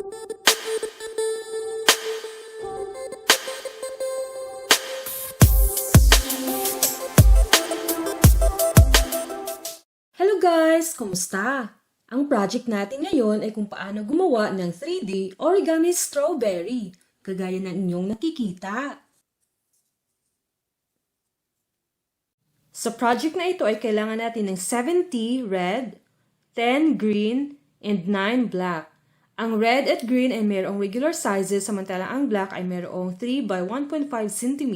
Hello guys! Kumusta? Ang project natin ngayon ay kung paano gumawa ng 3D origami strawberry, kagaya ng inyong nakikita. Sa project na ito ay kailangan natin ng 70 red, 10 green, and 9 black. Ang red at green ay mayroong regular sizes, samantalang ang black ay mayroong 3 by 1.5 cm.